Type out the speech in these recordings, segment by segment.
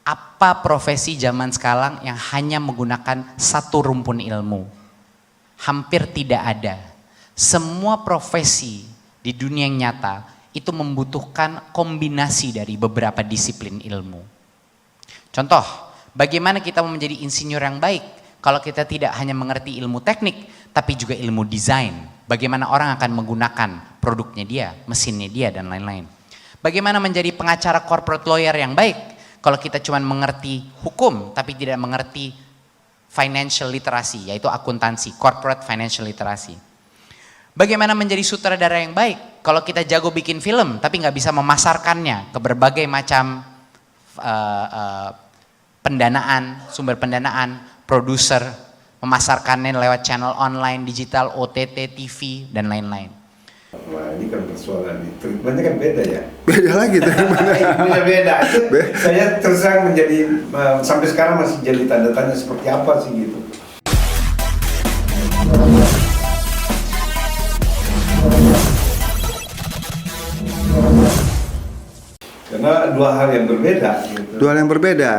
Apa profesi zaman sekarang yang hanya menggunakan satu rumpun ilmu? Hampir tidak ada. Semua profesi di dunia yang nyata itu membutuhkan kombinasi dari beberapa disiplin ilmu. Contoh, bagaimana kita mau menjadi insinyur yang baik kalau kita tidak hanya mengerti ilmu teknik, tapi juga ilmu desain. Bagaimana orang akan menggunakan produknya dia, mesinnya dia, dan lain-lain. Bagaimana menjadi pengacara corporate lawyer yang baik kalau kita cuma mengerti hukum, tapi tidak mengerti financial literacy, yaitu akuntansi, corporate financial literacy. Bagaimana menjadi sutradara yang baik kalau kita jago bikin film, tapi nggak bisa memasarkannya ke berbagai macam pendanaan, sumber pendanaan, produser, memasarkannya lewat channel online, digital, OTT, TV, dan lain-lain. Wah, ini kan persoalan ini. Treatmentnya kan beda ya. Beda lagi treatmentnya. Beda. Saya terus terang menjadi sampai sekarang masih jadi tanda tanya seperti apa sih gitu. Karena dua hal yang berbeda. Gitu. Dua hal yang berbeda.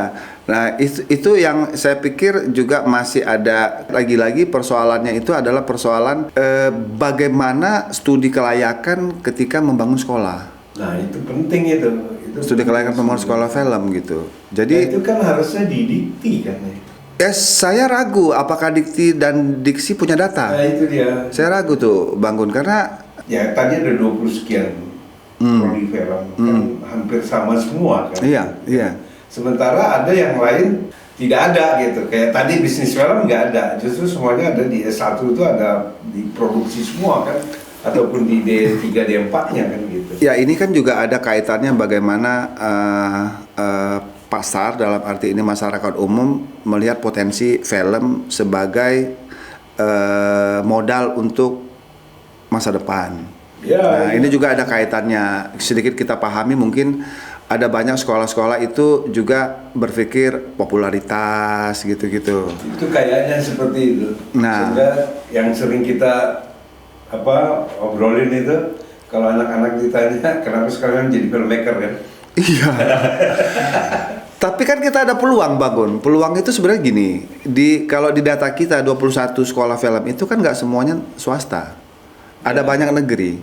Nah itu yang saya pikir juga masih ada lagi-lagi persoalannya itu adalah persoalan bagaimana studi kelayakan ketika membangun sekolah. Nah itu penting itu Studi kelayakan membangun sekolah film gitu. Jadi nah, itu kan harusnya didikti kan ya. Saya ragu apakah dikti dan diksi punya data. Nah itu dia. Saya ragu tuh Bang Gun karena ya tadi ada 20 sekian prodi film kan hampir sama semua kan. Iya. Sementara ada yang lain tidak ada gitu. Kayak tadi bisnis film nggak ada. Justru semuanya ada di S1 itu ada diproduksi semua kan. Ataupun di D3, D4-nya kan gitu. Ya ini kan juga ada kaitannya bagaimana pasar dalam arti ini masyarakat umum melihat potensi film sebagai modal untuk masa depan. Ya, Ini juga ada kaitannya. Sedikit kita pahami mungkin ada banyak sekolah-sekolah itu juga berpikir popularitas gitu-gitu. Itu kayaknya seperti itu. Nah, sehingga yang sering kita obrolin itu kalau anak-anak ditanya kenapa sekarang jadi filmmaker kan? Iya. Tapi kan kita ada peluang, Bagun. Peluang itu sebenarnya gini. Kalau di data kita 21 sekolah film itu kan nggak semuanya swasta. Ada banyak negeri.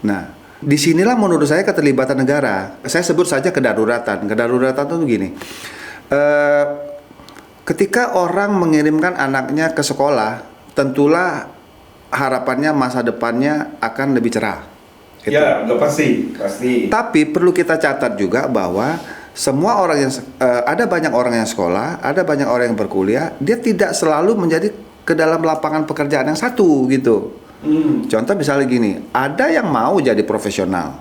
Nah, disinilah menurut saya keterlibatan negara. Saya sebut saja kedaruratan. Kedaruratan itu begini. Ketika orang mengirimkan anaknya ke sekolah, tentulah harapannya masa depannya akan lebih cerah. Gitu. Ya, udah pasti. Tapi perlu kita catat juga bahwa semua orang yang ada banyak orang yang sekolah, ada banyak orang yang berkuliah, dia tidak selalu menjadi ke dalam lapangan pekerjaan yang satu gitu. Contoh misalnya gini, ada yang mau jadi profesional,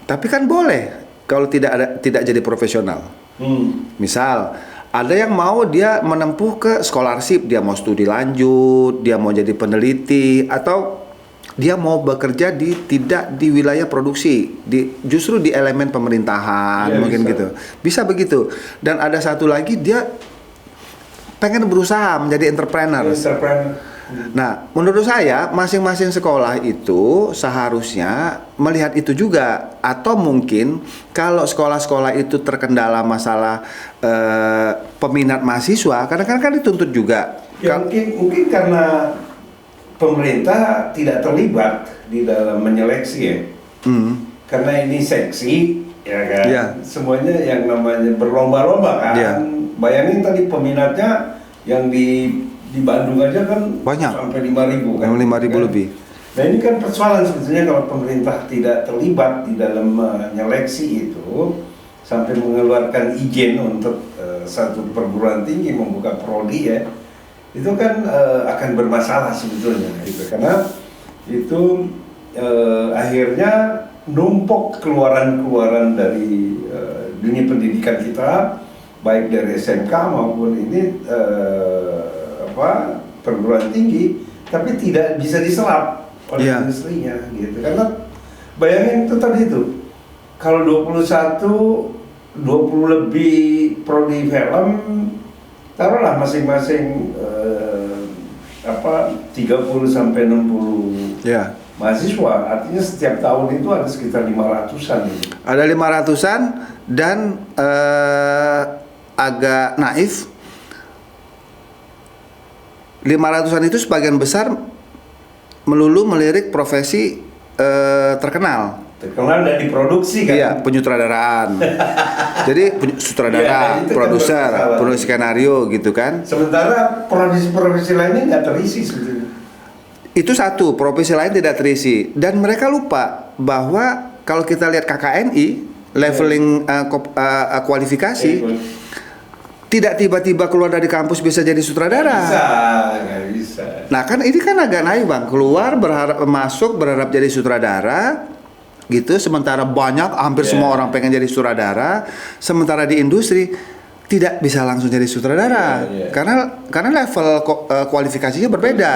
tapi kan boleh kalau tidak jadi profesional. Misal ada yang mau dia menempuh ke scholarship, dia mau studi lanjut, dia mau jadi peneliti, atau dia mau bekerja tidak di wilayah produksi, justru di elemen pemerintahan, ya, mungkin bisa. Gitu. Bisa begitu. Dan ada satu lagi dia pengen berusaha menjadi entrepreneur. Nah, menurut saya masing-masing sekolah itu seharusnya melihat itu juga, atau mungkin kalau sekolah-sekolah itu terkendala masalah peminat mahasiswa, kadang-kadang kan dituntut juga. Ya, mungkin karena pemerintah tidak terlibat di dalam menyeleksi ya. Karena ini seksi ya kan. Ya. Semuanya yang namanya berlomba-lomba kan. Ya. Bayangin tadi peminatnya yang di Bandung aja kan banyak, sampai 5.000 kan. 5.000 kan? Lebih. Nah ini kan persoalan sebetulnya kalau pemerintah tidak terlibat di dalam menyeleksi itu sampai mengeluarkan izin untuk satu perguruan tinggi membuka prodi ya, itu kan akan bermasalah sebetulnya gitu. Karena itu akhirnya numpuk keluaran-keluaran dari dunia pendidikan kita, baik dari SMK maupun ini perguruan tinggi, tapi tidak bisa diserap oleh industrinya gitu. Karena bayangin itu tadi itu, kalau 20 lebih prodi film, taruhlah masing-masing 30 sampai 60 mahasiswa, artinya setiap tahun itu ada sekitar 500-an. Ada 500-an dan agak naif. 500-an itu sebagian besar melulu melirik profesi terkenal. Terkenal dan diproduksi kan? Iya, penyutradaraan. Jadi sutradara, Iya, itu kan produser, bermasalah. penulis skenario gitu kan. Sementara profesi-profesi lainnya nggak terisi sebetulnya. Itu satu, profesi lain tidak terisi. Dan mereka lupa bahwa kalau kita lihat KKNI, leveling kualifikasi, tidak tiba-tiba keluar dari kampus bisa jadi sutradara. Nggak bisa. Nah kan ini kan agak naif bang, keluar berharap masuk berharap jadi sutradara, gitu. Sementara banyak hampir semua orang pengen jadi sutradara, sementara di industri tidak bisa langsung jadi sutradara, karena level kualifikasinya berbeda.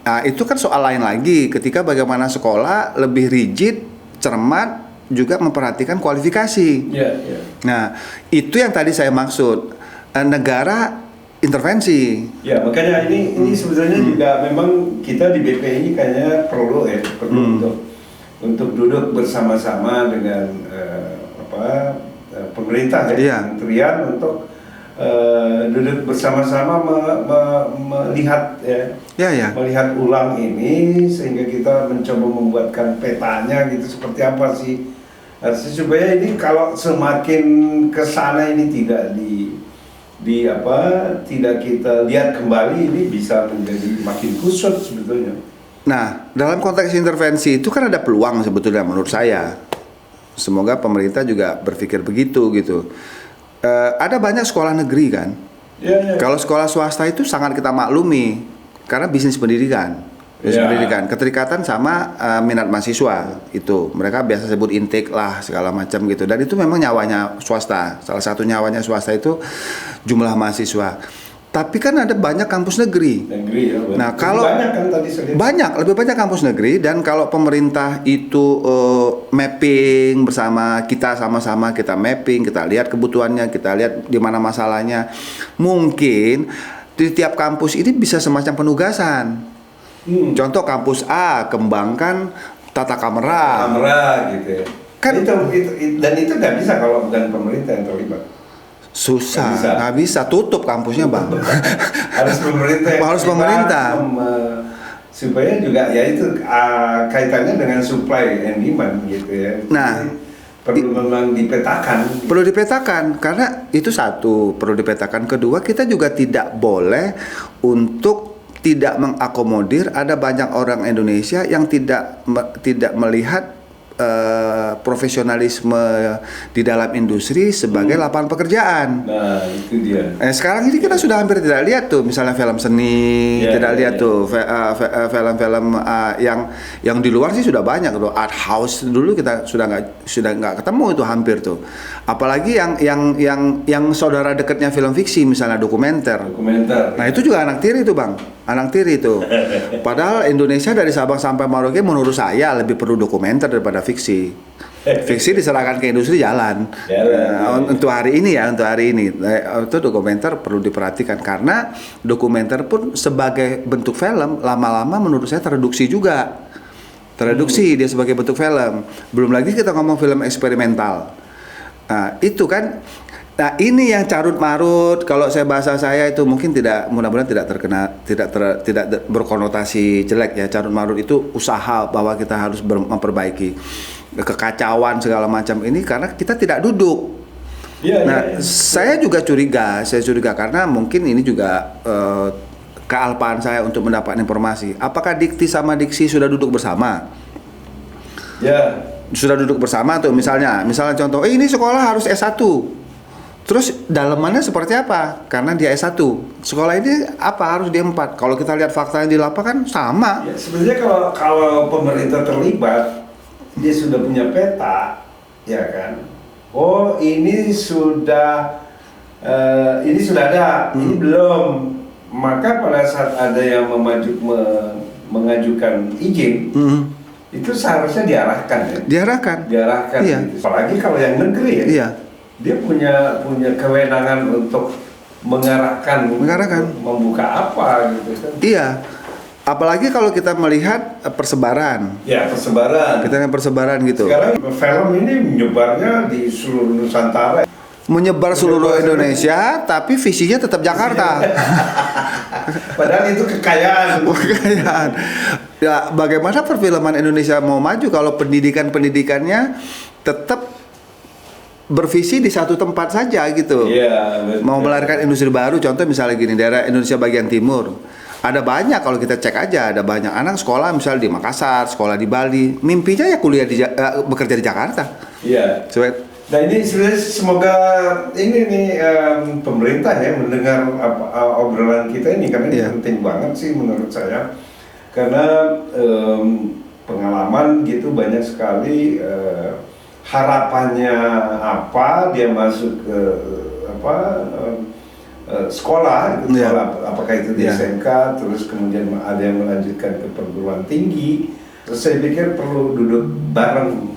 Nah itu kan soal lain lagi, ketika bagaimana sekolah lebih rigid, cermat, juga memperhatikan kualifikasi. Nah itu yang tadi saya maksud, negara intervensi. Ya makanya ini sebetulnya juga memang kita di BPI ini kayaknya perlu untuk duduk bersama-sama dengan pemerintah kementerian untuk duduk bersama-sama melihat melihat ulang ini sehingga kita mencoba membuatkan petanya gitu seperti apa sih harusnya supaya ini kalau semakin ke sana ini tidak tidak kita lihat kembali ini bisa menjadi makin kusut sebetulnya. Nah, dalam konteks intervensi itu kan ada peluang sebetulnya menurut saya. Semoga pemerintah juga berpikir begitu gitu. Ada banyak sekolah negeri kan. Kalau sekolah swasta itu sangat kita maklumi karena bisnis pendidikan. Keterikatan sama minat mahasiswa itu. Mereka biasa sebut intake lah segala macam gitu. Dan itu memang nyawanya swasta. Salah satu nyawanya swasta itu jumlah mahasiswa. Tapi kan ada banyak kampus negeri. Nah, kalau lebih banyak kampus negeri, dan kalau pemerintah itu mapping bersama kita, sama-sama kita mapping, kita lihat kebutuhannya, kita lihat di mana masalahnya. Mungkin di tiap kampus ini bisa semacam penugasan. Contoh kampus A kembangkan tata kamera gitu ya. Kan dan itu nggak bisa kalau bukan pemerintah yang terlibat. Susah, nggak bisa tutup kampusnya bang. Harus pemerintah. Harus pemerintah. Supaya juga ya itu kaitannya dengan supply and demand gitu ya. Nah, perlu memang dipetakan. Perlu dipetakan karena itu satu, perlu dipetakan. Kedua, kita juga tidak boleh untuk tidak mengakomodir ada banyak orang Indonesia yang tidak melihat profesionalisme di dalam industri sebagai lapangan pekerjaan. Nah, itu dia. Sekarang ini kita sudah hampir tidak lihat tuh, misalnya film seni, tuh film-film yang di luar sih sudah banyak tuh. Art house dulu kita sudah nggak ketemu itu hampir tuh. Apalagi yang saudara dekatnya film fiksi, misalnya dokumenter. Nah itu juga anak tiri tuh bang, anak tiri itu. Padahal Indonesia dari Sabang sampai Merauke menurut saya lebih perlu dokumenter daripada fiksi. Fiksi diserahkan ke industri jalan. Untuk hari ini itu dokumenter perlu diperhatikan karena dokumenter pun sebagai bentuk film lama-lama menurut saya tereduksi juga. Dia sebagai bentuk film. Belum lagi kita ngomong film eksperimental. Nah, itu kan. Nah, ini yang carut marut. Kalau bahasa saya itu mungkin mudah-mudahan tidak berkonotasi jelek ya. Carut marut itu usaha bahwa kita harus memperbaiki kekacauan segala macam ini karena kita tidak duduk. Saya juga curiga karena mungkin ini juga kealpaan saya untuk mendapat informasi. Apakah Dikti sama Diksi sudah duduk bersama? Sudah duduk bersama tuh misalnya contoh, ini sekolah harus S1. Terus dalamannya seperti apa? Karena dia S1. Sekolah ini apa? Harus dia 4. Kalau kita lihat faktanya di lapangan sama. Ya, sebenarnya kalau pemerintah terlibat, dia sudah punya peta, ya kan? Oh, ini sudah ada, ini belum. Maka pada saat ada yang mengajukan izin, itu seharusnya diarahkan ya. Diarahkan. Iya. Gitu. Apalagi kalau yang negeri ya. Iya. Dia punya kewenangan untuk mengarahkan. Membuka apa gitu kan. Iya. Apalagi kalau kita melihat persebaran. Ya, persebaran. Kita lihat persebaran gitu. Sekarang film ini menyebarnya di seluruh Nusantara. menyebar seluruh Indonesia, tapi visinya tetap Jakarta. Padahal itu kekayaan. Kekayaan. Ya, bagaimana perfilman Indonesia mau maju kalau pendidikannya tetap bervisi di satu tempat saja gitu. Iya, betul. Mau melahirkan industri baru, contoh misalnya gini, daerah Indonesia bagian timur. Ada banyak, kalau kita cek aja, ada banyak anak sekolah misalnya di Makassar, sekolah di Bali, mimpinya ya kuliah bekerja di Jakarta. Iya. Nah ini sebenarnya semoga ini nih pemerintah ya mendengar obrolan kita ini, karena ini penting banget sih menurut saya, karena pengalaman gitu banyak sekali harapannya apa dia masuk ke sekolah, apakah itu di SMK, terus kemudian ada yang melanjutkan ke perguruan tinggi. Terus saya pikir perlu duduk bareng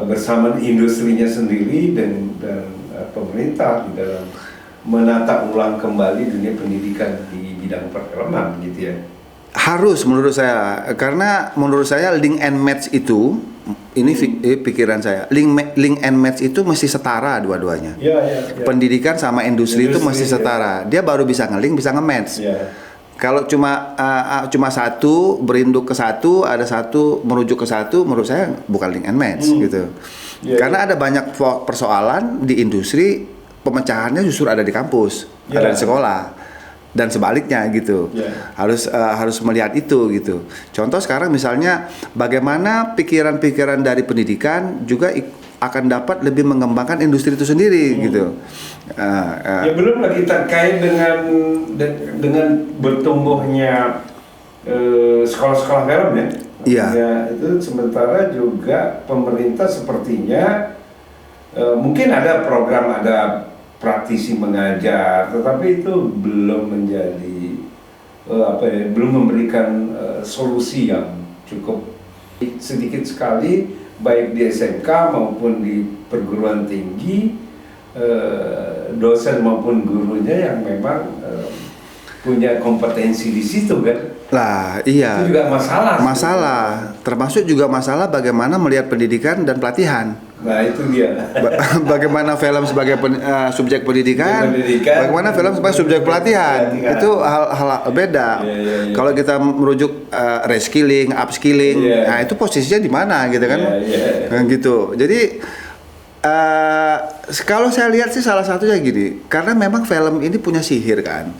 bersama industrinya sendiri dan pemerintah di dalam menata ulang kembali dunia pendidikan di bidang perfilman gitu ya. Harus menurut saya, karena menurut saya link and match itu, ini pikiran saya, link and match itu mesti setara dua-duanya. Ya. Pendidikan sama industri itu mesti setara. Dia baru bisa nge-link, bisa nge-match. Ya. Kalau cuma satu berinduk ke satu, ada satu merujuk ke satu, menurut saya bukan link and match gitu. Karena ada banyak persoalan di industri, pemecahannya justru ada di kampus, ada di sekolah, dan sebaliknya gitu. Harus melihat itu gitu. Contoh sekarang misalnya bagaimana pikiran-pikiran dari pendidikan juga akan dapat lebih mengembangkan industri itu sendiri gitu. Ya belum lagi terkait dengan bertumbuhnya sekolah-sekolah film ya. Ya itu sementara juga pemerintah sepertinya mungkin ada program, ada praktisi mengajar, tetapi itu belum menjadi belum memberikan solusi yang cukup. Sedikit sekali baik di SMK maupun di perguruan tinggi, dosen maupun gurunya yang memang punya kompetensi di situ kan. Lah, iya. Itu juga masalah. Termasuk juga masalah bagaimana melihat pendidikan dan pelatihan. Nah, itu dia. Bagaimana film sebagai subjek pendidikan, bagaimana film sebagai subjek pelatihan. Itu hal beda. Kalau kita merujuk reskilling, upskilling, nah itu posisinya di mana gitu kan? Gitu. Jadi kalau saya lihat sih salah satunya gini, karena memang film ini punya sihir kan.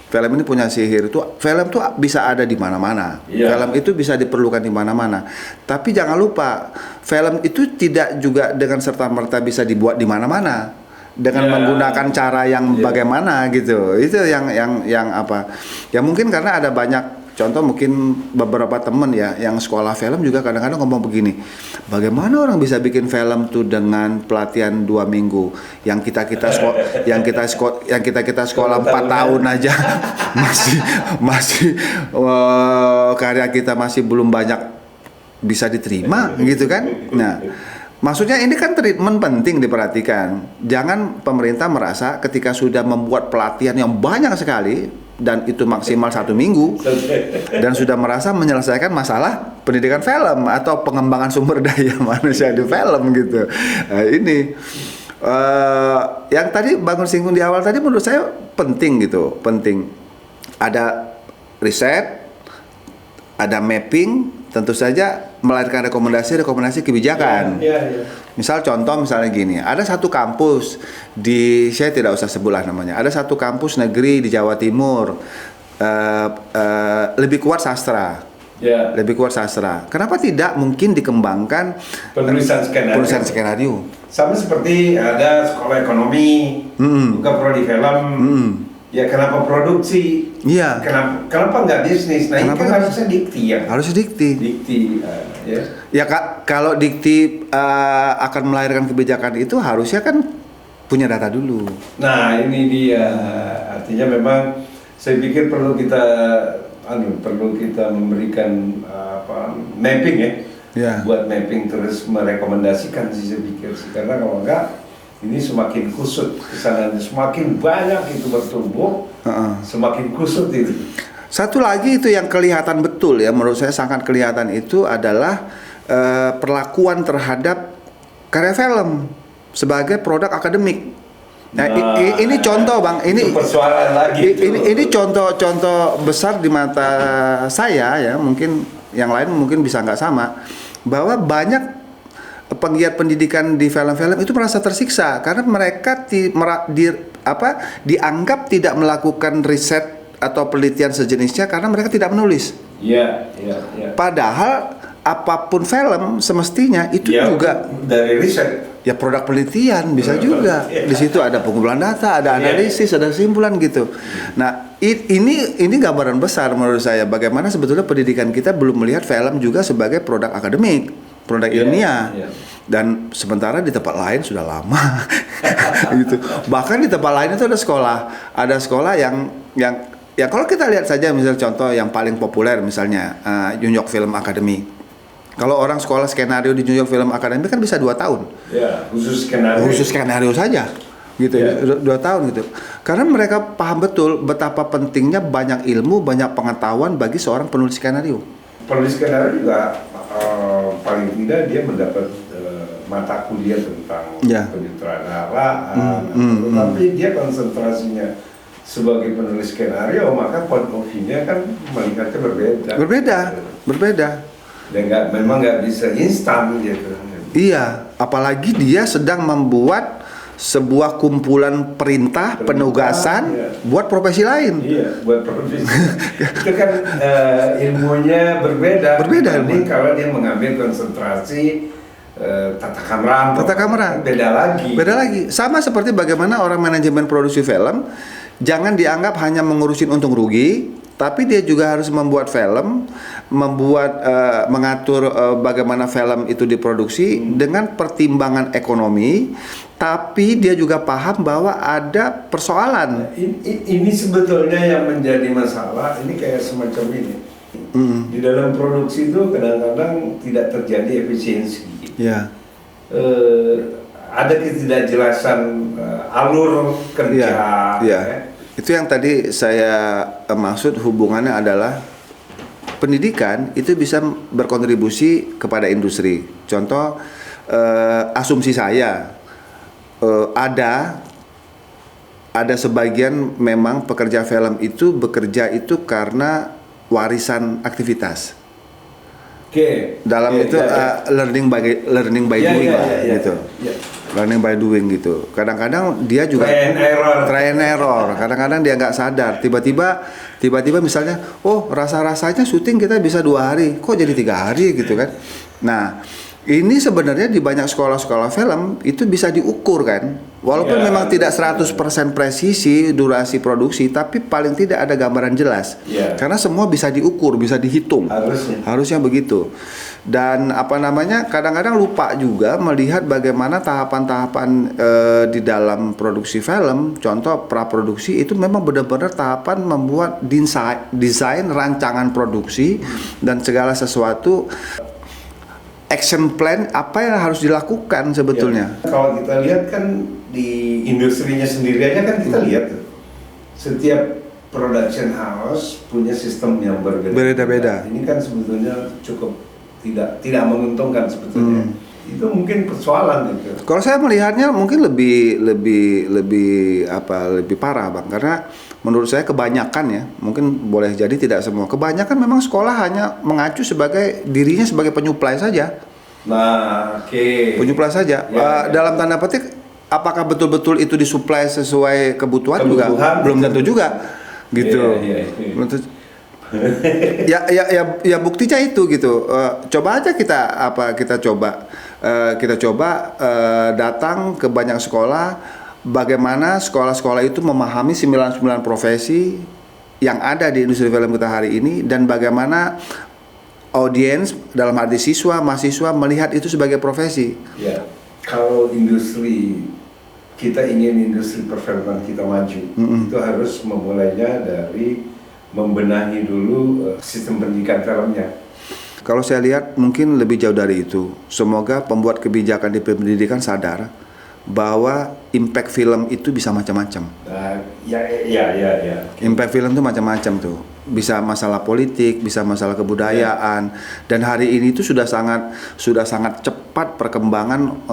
Film ini punya sihir itu, film tuh bisa ada di mana-mana. Film itu bisa diperlukan di mana-mana. Tapi jangan lupa, film itu tidak juga dengan serta-merta bisa dibuat di mana-mana dengan menggunakan cara yang bagaimana gitu. Itu yang apa? Ya mungkin karena ada banyak contoh, mungkin beberapa temen ya yang sekolah film juga kadang-kadang ngomong begini, bagaimana orang bisa bikin film tuh dengan pelatihan 2 minggu, yang kita sekolah 4 tahun aja masih karya kita masih belum banyak bisa diterima gitu kan. Nah, maksudnya ini kan treatment penting diperhatikan. Jangan pemerintah merasa ketika sudah membuat pelatihan yang banyak sekali dan itu maksimal 1 minggu dan sudah merasa menyelesaikan masalah pendidikan film atau pengembangan sumber daya manusia di film gitu. Ini yang tadi Bang singgung di awal tadi menurut saya penting gitu, penting. Ada riset, ada mapping, tentu saja melahirkan rekomendasi kebijakan. Misal contoh misalnya gini, ada satu kampus saya tidak usah sebutlah namanya, ada satu kampus negeri di Jawa Timur lebih kuat sastra. Lebih kuat sastra. Kenapa tidak mungkin dikembangkan penulisan skenario? Sama seperti ada sekolah ekonomi, buka prodi film. Ya kenapa produksi? Iya. Kenapa nggak bisnis? Nah ini kan harusnya dikti ya. Harusnya dikti. Ya kalau dikti akan melahirkan kebijakan itu harusnya kan punya data dulu. Nah ini dia. Artinya memang saya pikir perlu kita memberikan mapping ya. Buat mapping terus merekomendasikan sih saya pikir sih, karena kalau enggak ini semakin kusut kesananya, semakin banyak itu bertumbuh, semakin kusut itu. Satu lagi itu yang kelihatan betul ya, menurut saya sangat kelihatan itu adalah perlakuan terhadap karya film. sebagai produk akademik. Nah, ini contoh Bang, ini itu persoalan lagi ini contoh besar di mata saya ya, mungkin yang lain mungkin bisa nggak sama, bahwa banyak penggiat pendidikan di film-film itu merasa tersiksa karena mereka dianggap tidak melakukan riset atau penelitian sejenisnya karena mereka tidak menulis. Iya. Padahal apapun film semestinya itu Ya, juga dari riset. ya produk penelitian bisa juga. Di situ ada pengumpulan data, ada analisis, ada kesimpulan gitu. Nah, ini gambaran besar menurut saya bagaimana sebetulnya pendidikan kita belum melihat film juga sebagai produk akademik, produk ilmiah. Dan sementara di tempat lain sudah lama gitu. Bahkan di tempat lain itu ada sekolah yang ya kalau kita lihat saja misalnya contoh yang paling populer misalnya New York Film Academy. Kalau orang sekolah skenario di New York Film Academy kan bisa 2 tahun. Ya, khusus skenario saja gitu ya. 2 tahun gitu. Karena mereka paham betul betapa pentingnya banyak ilmu, banyak pengetahuan bagi seorang penulis skenario. Penulis skenario juga paling tidak dia mendapat mata kuliah tentang penyutradaraan, tapi dia konsentrasinya sebagai penulis skenario, maka point of view-nya kan melihatnya berbeda. Dan memang nggak bisa instan gitu. Iya, apalagi dia sedang membuat sebuah kumpulan perintah penugasan buat profesi lain. Iya, buat profesi. Itu kan ilmunya berbeda. Dibanding kalau dia mengambil konsentrasi tata kamera. Beda lagi. Sama seperti bagaimana orang manajemen produksi film, jangan dianggap hanya mengurusin untung rugi. Tapi dia juga harus membuat film, mengatur bagaimana film itu diproduksi dengan pertimbangan ekonomi, tapi dia juga paham bahwa ada persoalan. Ini sebetulnya yang menjadi masalah, ini kayak semacam ini. Di dalam produksi itu kadang-kadang tidak terjadi efisiensi. Ya. Ada ketidakjelasan alur kerja. Ya. Itu yang tadi saya maksud hubungannya adalah pendidikan itu bisa berkontribusi kepada industri. Contoh asumsi saya ada sebagian memang pekerja film itu bekerja itu karena warisan aktivitas. Dalam itu learning by doing gitu. Learning by doing gitu. Kadang-kadang dia juga try and error. Kadang-kadang dia nggak sadar. Tiba-tiba misalnya, oh rasa-rasanya syuting kita bisa 2 hari, kok jadi 3 hari gitu kan? Nah, ini sebenarnya di banyak sekolah-sekolah film itu bisa diukur kan. Walaupun memang tidak 100% presisi durasi produksi, tapi paling tidak ada gambaran jelas. Karena semua bisa diukur, bisa dihitung. Harusnya begitu. Dan kadang-kadang lupa juga melihat bagaimana tahapan-tahapan di dalam produksi film. Contoh praproduksi itu memang benar-benar tahapan membuat desain rancangan produksi dan segala sesuatu. Action plan apa yang harus dilakukan sebetulnya. Kalau kita lihat kan di industrinya sendiri aja kan kita lihat tuh, setiap production house punya sistem yang berbeda-beda. Ini kan sebetulnya cukup tidak menguntungkan sebetulnya. Itu mungkin persoalan gitu. Kalau saya melihatnya mungkin lebih parah Bang, karena menurut saya kebanyakan ya, mungkin boleh jadi tidak semua. Kebanyakan memang sekolah hanya mengacu dirinya sebagai penyuplai saja. Nah, penyuplai saja. Dalam tanda petik, apakah betul-betul itu disuplai sesuai kebutuhan juga belum tentu juga, gitu. Ya buktinya itu gitu. Coba aja kita coba datang ke banyak sekolah, bagaimana sekolah-sekolah itu memahami 99 profesi yang ada di industri film kita hari ini, dan bagaimana audiens dalam arti siswa, mahasiswa melihat itu sebagai profesi. Ya, kalau kita ingin industri perfilman kita maju, itu harus memulainya dari membenahi dulu sistem pendidikan filmnya. Kalau saya lihat mungkin lebih jauh dari itu. Semoga pembuat kebijakan di pendidikan sadar bahwa impact film itu bisa macam-macam. Ya. Impact film itu macam-macam tuh. Bisa masalah politik, bisa masalah kebudayaan. Dan hari ini itu sudah sangat cepat perkembangan,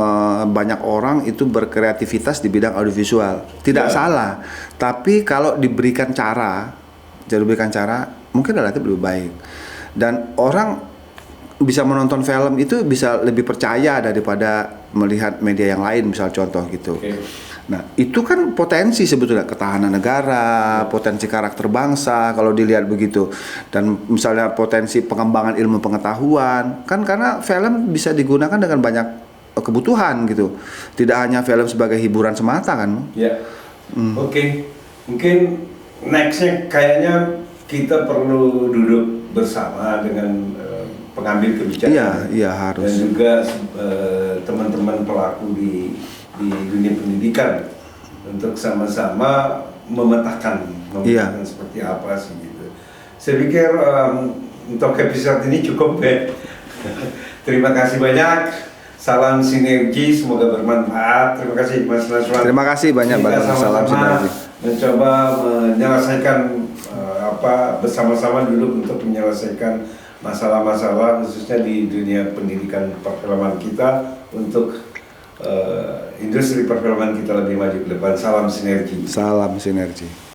banyak orang itu berkreativitas di bidang audiovisual. Tidak salah. Tapi kalau diberikan cara, mungkin relatif lebih baik. Dan orang bisa menonton film itu bisa lebih percaya daripada melihat media yang lain, misal contoh gitu. Nah, itu kan potensi sebetulnya ketahanan negara, potensi karakter bangsa kalau dilihat begitu. Dan misalnya potensi pengembangan ilmu pengetahuan, kan karena film bisa digunakan dengan banyak kebutuhan gitu. Tidak hanya film sebagai hiburan semata kan. Ya. Oke. Mungkin nextnya kayaknya kita perlu duduk bersama dengan pengambil kebijakan. Iya harus. Dan juga teman-teman pelaku di dunia pendidikan untuk sama-sama memetakan seperti apa sih gitu. Saya pikir untuk episode ini cukup ya. Terima kasih banyak. Salam sinergi, semoga bermanfaat. Terima kasih Mas Naswan. Terima kasih banyak Bang. Salam sinergi. Mencoba menyelesaikan bersama-sama dulu untuk menyelesaikan masalah-masalah khususnya di dunia pendidikan perfilman kita untuk industri perfilman kita lebih maju ke depan. Salam sinergi. Salam sinergi.